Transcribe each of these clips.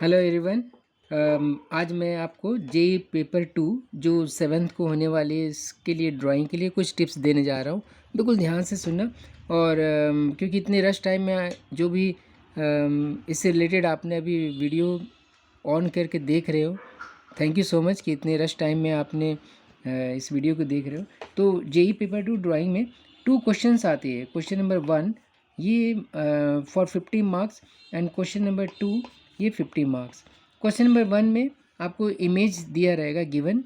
Hello everyone. आज मैं आपको जेई पेपर 2 जो 7th को होने वाली है इसके लिए ड्राइंग के लिए कुछ टिप्स देने जा रहा हूँ। बिल्कुल ध्यान से सुनना। और क्योंकि इतने रश टाइम में जो भी इससे रिलेटेड आपने अभी वीडियो ऑन करके देख रहे हो, थैंक यू सो मच कि इतने रश टाइम में आपने इस वीडियो को देख रहे हो। तो जेई पेपर 2 ड्राइंग में 2 क्वेश्चंस आती है। क्वेश्चन नंबर 1 ये for 50 marks and question number 2 ये 50 मार्क्स। क्वेश्चन नंबर 1 में आपको इमेज दिया रहेगा गिवन,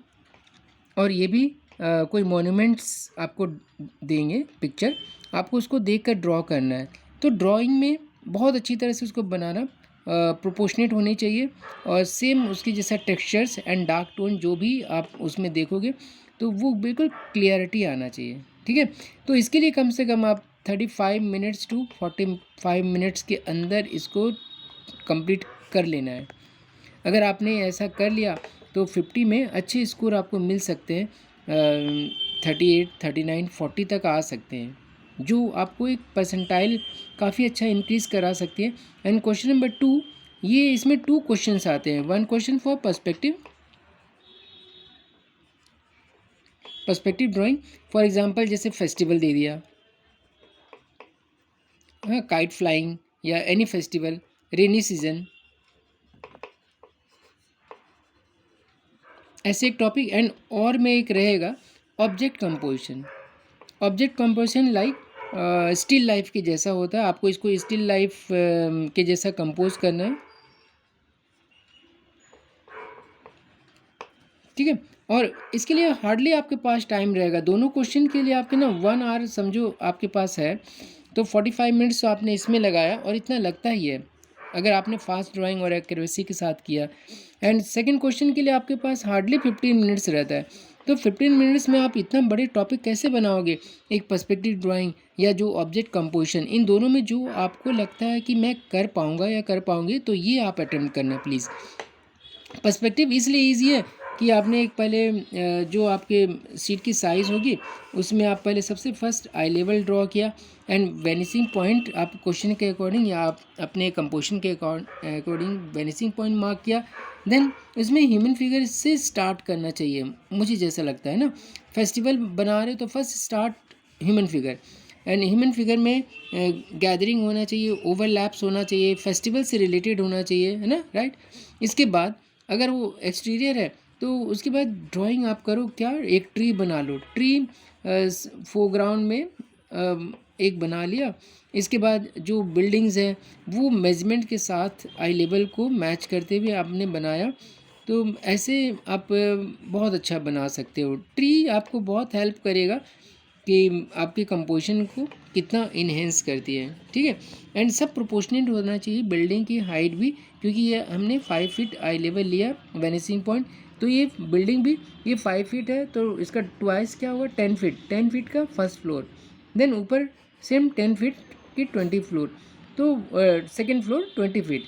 और ये भी कोई मोन्यूमेंट्स आपको देंगे पिक्चर, आपको उसको देखकर ड्रॉ करना है। तो ड्राइंग में बहुत अच्छी तरह से उसको बनाना प्रोपोर्शनेट होनी चाहिए, और सेम उसकी जैसा टेक्सचर्स एंड डार्क टोन जो भी आप उसमें देखोगे तो वो बिल्कुल क्लियरिटी आना चाहिए। ठीक है, तो इसके लिए कम से कम आप 35 मिनट्स टू 45 मिनट्स के अंदर इसको कंप्लीट कर लेना है। अगर आपने ऐसा कर लिया तो 50 में अच्छे स्कोर आपको मिल सकते हैं, 38, 39, 40 तक आ सकते हैं, जो आपको एक परसेंटाइल काफ़ी अच्छा इंक्रीज़ करा सकती है। एंड क्वेश्चन नंबर 2 ये इसमें 2 क्वेश्चंस आते हैं। 1 question for perspective drawing. For example जैसे फेस्टिवल दे दिया, हाँ, काइट फ्लाइंग या एनी फेस्टिवल, रेनी सीजन, ऐसे एक टॉपिक। एंड और में एक रहेगा object composition. Object composition like still life के जैसा होता है, आपको इसको स्टिल लाइफ के जैसा कंपोज करना है। ठीक है, और इसके लिए हार्डली आपके पास टाइम रहेगा। दोनों क्वेश्चन के लिए आपके ना 1 आवर समझो आपके पास है, तो 45 मिनट्स तो आपने इसमें लगाया, और इतना लगता ही है अगर आपने फास्ट ड्राइंग और एक्यूरेसी के साथ किया। एंड सेकंड क्वेश्चन के लिए आपके पास हार्डली 15 मिनट्स रहता है। तो 15 मिनट्स में आप इतना बड़े टॉपिक कैसे बनाओगे? एक पर्सपेक्टिव ड्राइंग या जो ऑब्जेक्ट कंपोजिशन, इन दोनों में जो आपको लगता है कि मैं कर पाऊँगा या कर पाऊँगी, तो ये आप अटेम्प्ट करना प्लीज़। पर्सपेक्टिव इसलिए ईजी है कि आपने एक पहले जो आपके सीट की साइज़ होगी उसमें आप पहले सबसे फर्स्ट आई लेवल ड्रॉ किया, एंड वेनिसिंग पॉइंट आप क्वेश्चन के अकॉर्डिंग या आप अपने कंपोजिशन के अकॉर्डिंग वेनिसिंग पॉइंट मार्क किया। देन इसमें ह्यूमन फिगर से स्टार्ट करना चाहिए, मुझे जैसा लगता है ना। फेस्टिवल बना रहे तो first start human figure, and human figure में गैदरिंग होना चाहिए, ओवरलैप्स होना चाहिए, फेस्टिवल से रिलेटेड होना चाहिए, है ना, राइट। इसके बाद अगर वो एक्सटीरियर है तो उसके बाद ड्राइंग आप करो क्या, एक ट्री बना लो। ट्री फोरग्राउंड में एक बना लिया। इसके बाद जो बिल्डिंग्स हैं वो मेजरमेंट के साथ आई लेवल को मैच करते हुए आपने बनाया, तो ऐसे आप बहुत अच्छा बना सकते हो। ट्री आपको बहुत हेल्प करेगा कि आपके कंपोजिशन को कितना इन्हेंस करती है। ठीक है, एंड सब प्रोपोर्शनेट होना चाहिए, बिल्डिंग की हाइट भी, क्योंकि ये हमने 5 फीट आई लेवल लिया वेनिसिंग पॉइंट, तो ये बिल्डिंग भी ये 5 फीट है, तो इसका ट्वाइस क्या होगा 10 फीट। 10 फीट का फर्स्ट फ्लोर, देन ऊपर सेम 10 फीट की 20 फ्लोर, तो सेकेंड फ्लोर 20 फीट।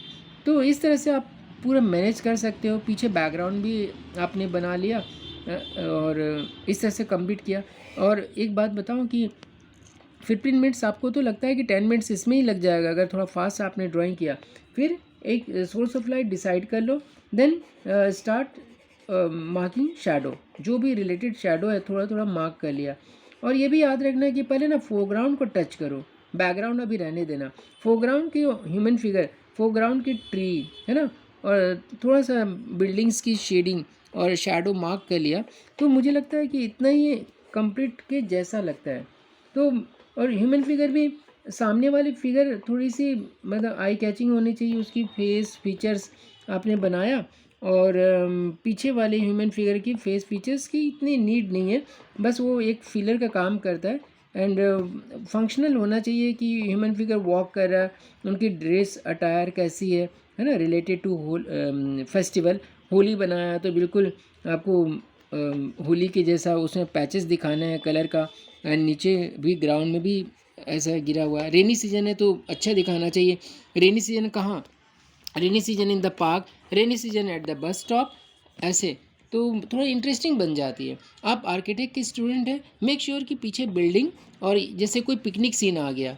तो इस तरह से आप पूरा मैनेज कर सकते हो। पीछे बैकग्राउंड भी आपने बना लिया और इस तरह से कंप्लीट किया। और एक बात बताऊं कि 15 मिनट्स आपको तो लगता है कि 10 मिनट्स इसमें ही लग जाएगा अगर थोड़ा फास्ट आपने ड्राइंग किया। फिर एक सोर्स ऑफ लाइट डिसाइड कर लो, देन स्टार्ट मार्किंग शैडो। जो भी रिलेटेड शैडो है थोड़ा थोड़ा मार्क कर लिया। और ये भी याद रखना कि पहले ना फोरग्राउंड को टच करो, बैकग्राउंड अभी रहने देना। फोरग्राउंड की ह्यूमन फिगर, फोरग्राउंड की ट्री, है ना, और थोड़ा सा बिल्डिंग्स की शेडिंग और शैडो मार्क कर लिया, तो मुझे लगता है कि इतना ही कंप्लीट के जैसा लगता है। तो और ह्यूमन फिगर भी, सामने वाली फिगर थोड़ी सी मतलब आई कैचिंग होनी चाहिए, उसकी फेस फीचर्स आपने बनाया, और पीछे वाले ह्यूमन फिगर की फेस फीचर्स की इतनी नीड नहीं है, बस वो एक फिलर का काम करता है। एंड फंक्शनल होना चाहिए कि ह्यूमन फिगर वॉक कर रहा है, उनकी ड्रेस अटायर कैसी है ना, रिलेटेड टू फेस्टिवल। होली बनाया तो बिल्कुल आपको होली के जैसा उसमें पैचेस दिखाना है कलर का, एंड नीचे भी ग्राउंड में भी ऐसा गिरा हुआ है। रेनी सीजन है तो अच्छा दिखाना चाहिए। रेनी सीजन कहाँ? Rainy season in the park, rainy season at the bus stop, ऐसे तो थोड़ा इंटरेस्टिंग बन जाती है। आप आर्किटेक्ट के स्टूडेंट हैं, मेक श्योर कि पीछे बिल्डिंग, और जैसे कोई पिकनिक सीन आ गया,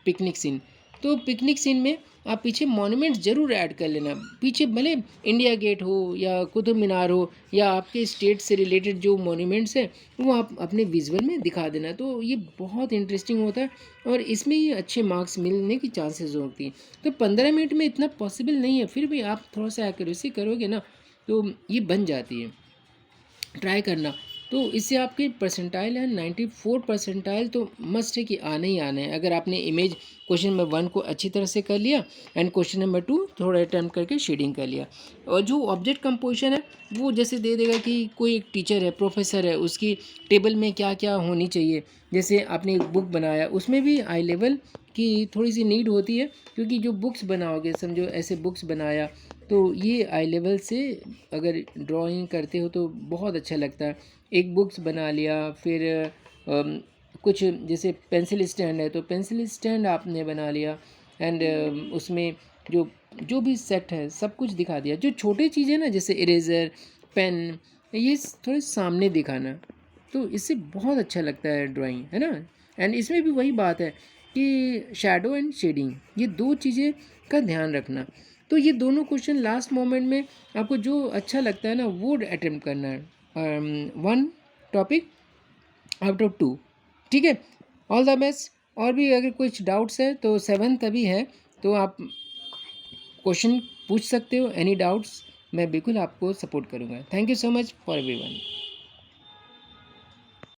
पिकनिक सीन, तो पिकनिक सीन में आप पीछे मॉन्यूमेंट्स ज़रूर ऐड कर लेना। पीछे भले इंडिया गेट हो या कुतुब मीनार हो या आपके स्टेट से रिलेटेड जो मॉन्यूमेंट्स हैं, वो आप अपने विजुअल में दिखा देना। तो ये बहुत इंटरेस्टिंग होता है और इसमें ही अच्छे मार्क्स मिलने की चांसेस होती हैं। तो 15 मिनट में इतना पॉसिबल नहीं है, फिर भी आप थोड़ा सा एक्यूरेसी करोगे ना तो ये बन जाती है। ट्राई करना। तो इससे आपके परसेंटाइल है 94 परसेंटाइल तो मस्ट है कि आने ही आने हैं। अगर आपने इमेज क्वेश्चन नंबर 1 को अच्छी तरह से कर लिया एंड क्वेश्चन नंबर 2 थोड़ा अटैम्प्ट करके शेडिंग कर लिया, और जो ऑब्जेक्ट कंपोजिशन है वो जैसे दे देगा कि कोई एक टीचर है, प्रोफेसर है, उसकी टेबल में क्या क्या होनी चाहिए। जैसे आपने एक बुक बनाया, उसमें भी हाई लेवल की थोड़ी सी नीड होती है, क्योंकि जो बुक्स बनाओगे, समझो ऐसे बुक्स बनाया तो ये आई लेवल से अगर ड्राइंग करते हो तो बहुत अच्छा लगता है। एक बुक्स बना लिया, फिर कुछ जैसे पेंसिल स्टैंड है तो पेंसिल स्टैंड आपने बना लिया एंड उसमें जो जो भी सेट है सब कुछ दिखा दिया। जो छोटी चीज़ें ना जैसे इरेज़र, पेन, ये थोड़े सामने दिखाना, तो इससे बहुत अच्छा लगता है ड्राइंग, है ना। एंड इसमें भी वही बात है कि शैडो एंड शेडिंग, ये दो चीज़ें का ध्यान रखना। तो ये दोनों क्वेश्चन लास्ट मोमेंट में आपको जो अच्छा लगता है ना वो अटेम्प्ट करना है, 1 टॉपिक आउट ऑफ 2। ठीक है, ऑल द बेस्ट। और भी अगर कुछ डाउट्स है तो 7th अभी है, तो आप क्वेश्चन पूछ सकते हो, एनी डाउट्स, मैं बिल्कुल आपको सपोर्ट करूँगा। Thank you so much for everyone.